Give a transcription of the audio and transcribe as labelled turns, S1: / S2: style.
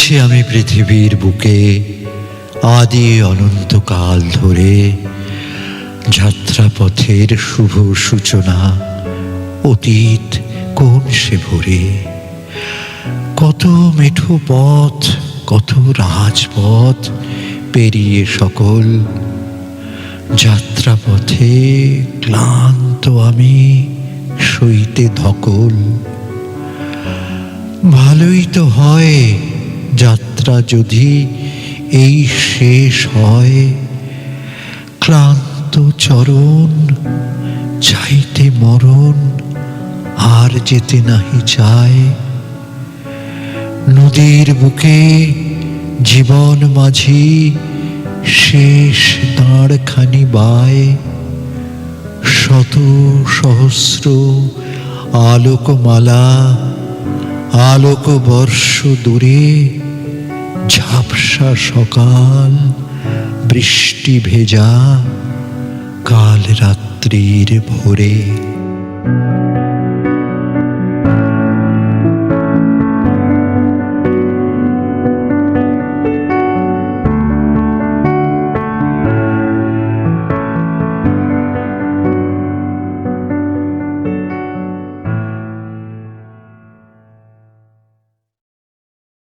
S1: চলেছি আমি পৃথিবীর বুকে আদি অনন্তকাল ধরে, যাত্রাপথের শুভ সূচনা অতীত কোন সে ভোরে। কত মেঠো পথ, কত রাজপথ পেরিয়ে সকল, যাত্রাপথে ক্লান্ত আমি সইতে ধকল। ভালোই তো হয় যাত্রা যদি এই শেষ হয়, ক্লান্ত চরণ চাইতে মরণ আর যেতে নাহি চায়। নদীর বুকে জীবন মাঝি শেষ দাঁড়খানি বায়, শত সহস্র আলোকমালা আলোকবর্ষ দূরে, ঝাপসা সকাল বৃষ্টি ভেজা কাল রাত্রির ভোরে।